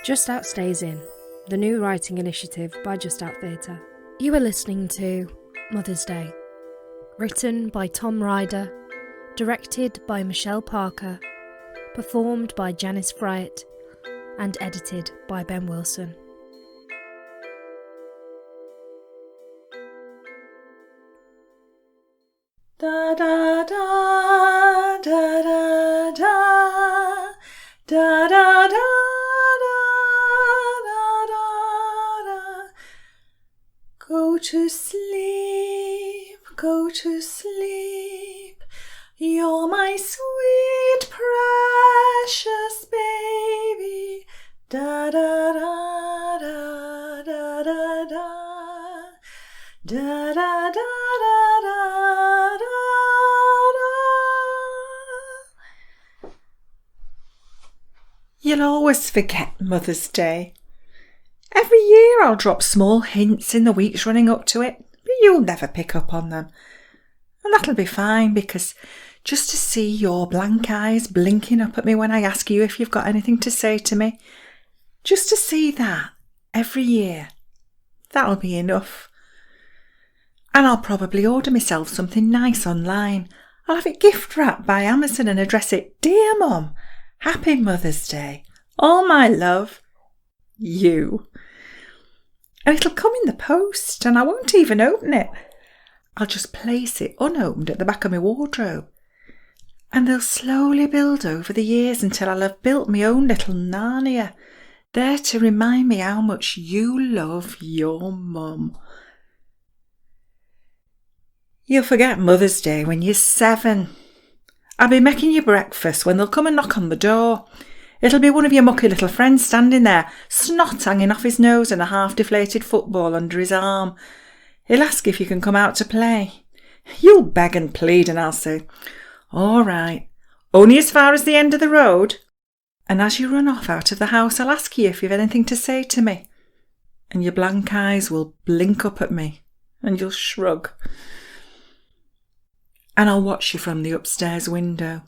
Just Out stays in, the new writing initiative by Just Out Theatre. You are listening to Mother's Day, written by Tom Ryder, directed by Michelle Parker, performed by Janice Fryett, and edited by Ben Wilson. Da da da da da da da da da. Go to sleep, go to sleep, you're my sweet precious baby. Da da da da da da da da da da da da. You'll always forget Mother's Day. Every year I'll drop small hints in the weeks running up to it, but you'll never pick up on them. And that'll be fine, because just to see your blank eyes blinking up at me when I ask you if you've got anything to say to me, just to see that every year, that'll be enough. And I'll probably order myself something nice online. I'll have it gift wrapped by Amazon and address it, "Dear Mum, Happy Mother's Day. All my love, you." And it'll come in the post and I won't even open it. I'll just place it unopened at the back of my wardrobe. And they'll slowly build over the years until I'll have built my own little Narnia, there to remind me how much you love your mum. You'll forget Mother's Day when you're 7. I'll be making you breakfast when they'll come and knock on the door. It'll be one of your mucky little friends standing there, snot hanging off his nose and a half-deflated football under his arm. He'll ask if you can come out to play. You'll beg and plead and I'll say, "All right, only as far as the end of the road." And as you run off out of the house, I'll ask you if you've anything to say to me. And your blank eyes will blink up at me and you'll shrug. And I'll watch you from the upstairs window.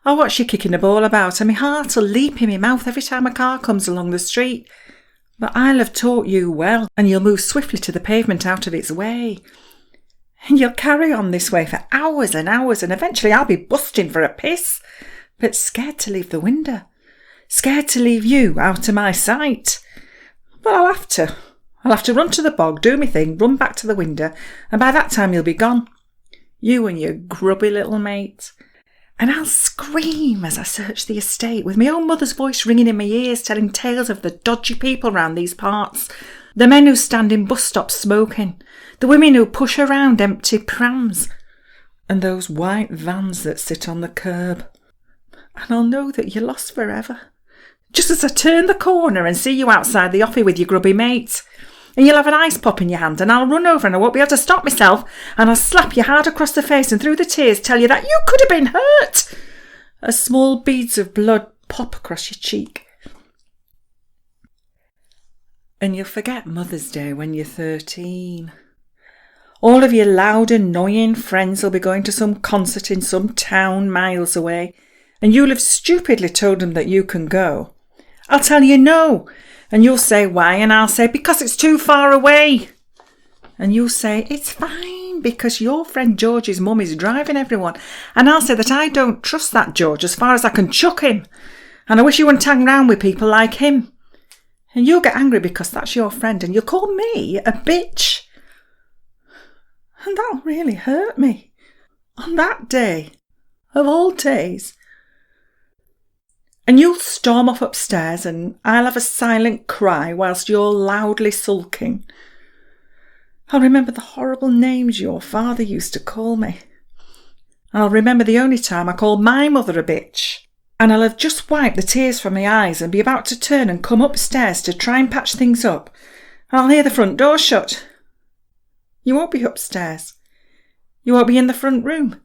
I'll watch you kicking the ball about and my heart'll leap in my mouth every time a car comes along the street. But I'll have taught you well, and you'll move swiftly to the pavement out of its way. And you'll carry on this way for hours and hours, and eventually I'll be busting for a piss, but scared to leave the window, scared to leave you out of my sight. But I'll have to. I'll have to run to the bog, do my thing, run back to the window, and by that time you'll be gone. You and your grubby little mate. And I'll scream as I search the estate, with my own mother's voice ringing in my ears, telling tales of the dodgy people round these parts, the men who stand in bus stops smoking, the women who push around empty prams, and those white vans that sit on the curb. And I'll know that you're lost forever, just as I turn the corner and see you outside the offie with your grubby mate. And you'll have an ice pop in your hand, and I'll run over and I won't be able to stop myself, and I'll slap you hard across the face and through the tears tell you that you could have been hurt, as small beads of blood pop across your cheek. And you'll forget Mother's Day when you're 13. All of your loud, annoying friends will be going to some concert in some town miles away, and you'll have stupidly told them that you can go. I'll tell you no. And you'll say why, and I'll say because it's too far away. And you'll say it's fine because your friend George's mum is driving everyone. And I'll say that I don't trust that George as far as I can chuck him. And I wish you wouldn't hang round with people like him. And you'll get angry because that's your friend and you'll call me a bitch. And that'll really hurt me. On that day, of all days. And you'll storm off upstairs and I'll have a silent cry whilst you're loudly sulking. I'll remember the horrible names your father used to call me. I'll remember the only time I called my mother a bitch. And I'll have just wiped the tears from my eyes and be about to turn and come upstairs to try and patch things up. And I'll hear the front door shut. You won't be upstairs. You won't be in the front room.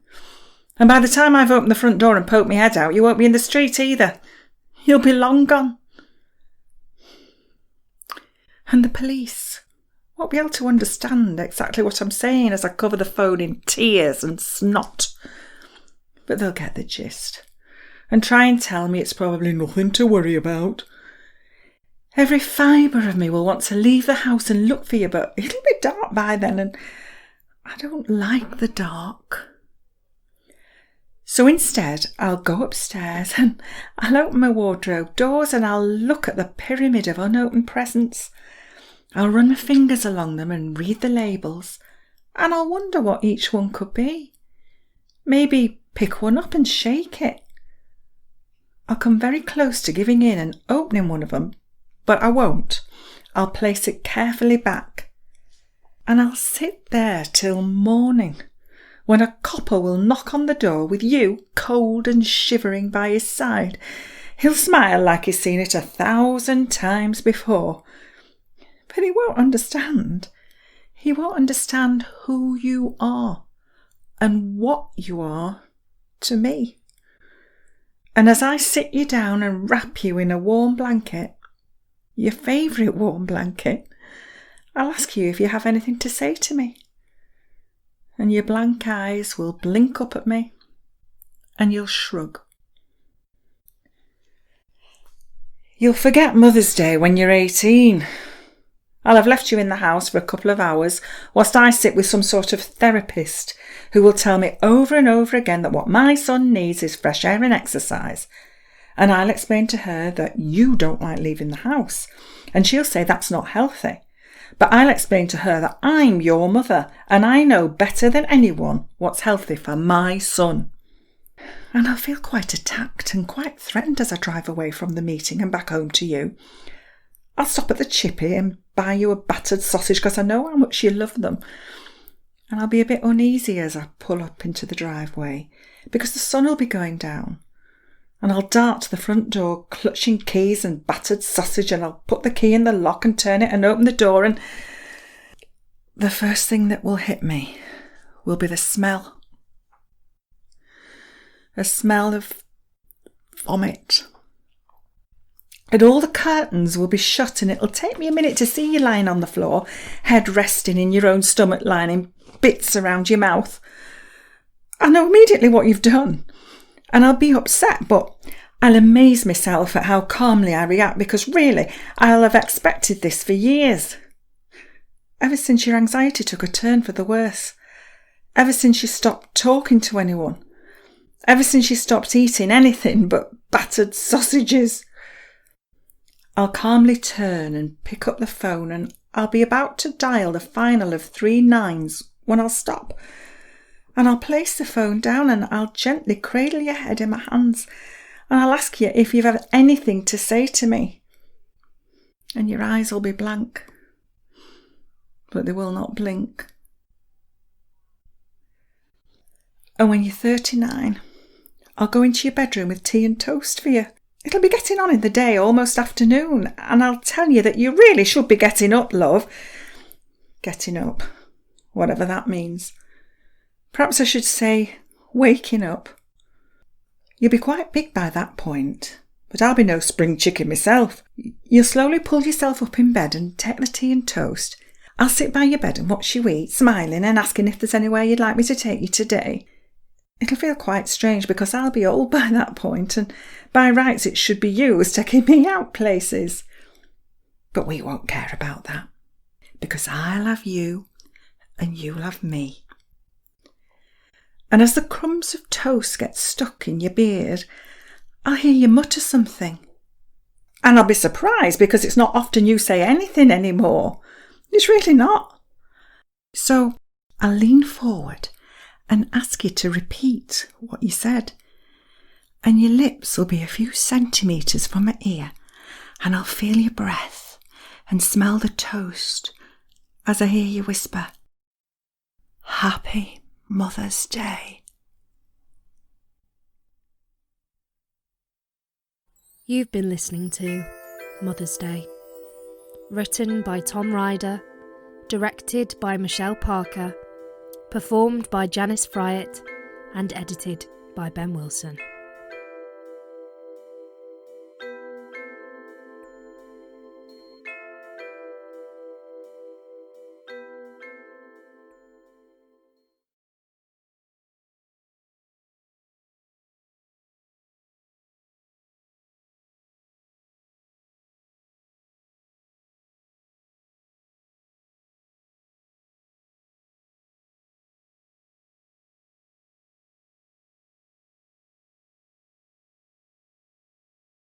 And by the time I've opened the front door and poked my head out, you won't be in the street either. You'll be long gone. And the police won't be able to understand exactly what I'm saying as I cover the phone in tears and snot. But they'll get the gist and try and tell me it's probably nothing to worry about. Every fibre of me will want to leave the house and look for you, but it'll be dark by then, and I don't like the dark. So instead, I'll go upstairs and I'll open my wardrobe doors and I'll look at the pyramid of unopened presents. I'll run my fingers along them and read the labels, and I'll wonder what each one could be. Maybe pick one up and shake it. I'll come very close to giving in and opening one of them, but I won't. I'll place it carefully back. And I'll sit there till morning, when a copper will knock on the door with you cold and shivering by his side. He'll smile like he's seen it 1,000 times before. But he won't understand. He won't understand who you are and what you are to me. And as I sit you down and wrap you in a warm blanket, your favourite warm blanket, I'll ask you if you have anything to say to me. And your blank eyes will blink up at me and you'll shrug. You'll forget Mother's Day when you're 18. I'll have left you in the house for a couple of hours whilst I sit with some sort of therapist who will tell me over and over again that what my son needs is fresh air and exercise. And I'll explain to her that you don't like leaving the house, and she'll say that's not healthy. But I'll explain to her that I'm your mother and I know better than anyone what's healthy for my son. And I'll feel quite attacked and quite threatened as I drive away from the meeting and back home to you. I'll stop at the chippy and buy you a battered sausage because I know how much you love them. And I'll be a bit uneasy as I pull up into the driveway because the sun will be going down. And I'll dart to the front door, clutching keys and battered sausage, and I'll put the key in the lock and turn it and open the door, and the first thing that will hit me will be the smell. A smell of vomit. And all the curtains will be shut, and it'll take me a minute to see you lying on the floor, head resting in your own stomach lining, bits around your mouth. I know immediately what you've done. And I'll be upset, but I'll amaze myself at how calmly I react because really, I'll have expected this for years. Ever since your anxiety took a turn for the worse. Ever since you stopped talking to anyone. Ever since you stopped eating anything but battered sausages. I'll calmly turn and pick up the phone and I'll be about to dial the final of 3 9s when I'll stop. And I'll place the phone down and I'll gently cradle your head in my hands and I'll ask you if you've had anything to say to me. And your eyes will be blank, but they will not blink. And when you're 39, I'll go into your bedroom with tea and toast for you. It'll be getting on in the day, almost afternoon, and I'll tell you that you really should be getting up, love. Getting up, whatever that means. Perhaps I should say waking up. You'll be quite big by that point, but I'll be no spring chicken myself. You'll slowly pull yourself up in bed and take the tea and toast. I'll sit by your bed and watch you eat, smiling and asking if there's anywhere you'd like me to take you today. It'll feel quite strange because I'll be old by that point, and by rights it should be you who's taking me out places. But we won't care about that, because I'll have you and you'll have me. And as the crumbs of toast get stuck in your beard, I'll hear you mutter something. And I'll be surprised because it's not often you say anything anymore. It's really not. So I'll lean forward and ask you to repeat what you said. And your lips will be a few centimetres from my ear, and I'll feel your breath and smell the toast as I hear you whisper, "Happy Mother's Day." You've been listening to Mother's Day. Written by Tom Ryder, directed by Michelle Parker, performed by Janice Fryett, and edited by Ben Wilson.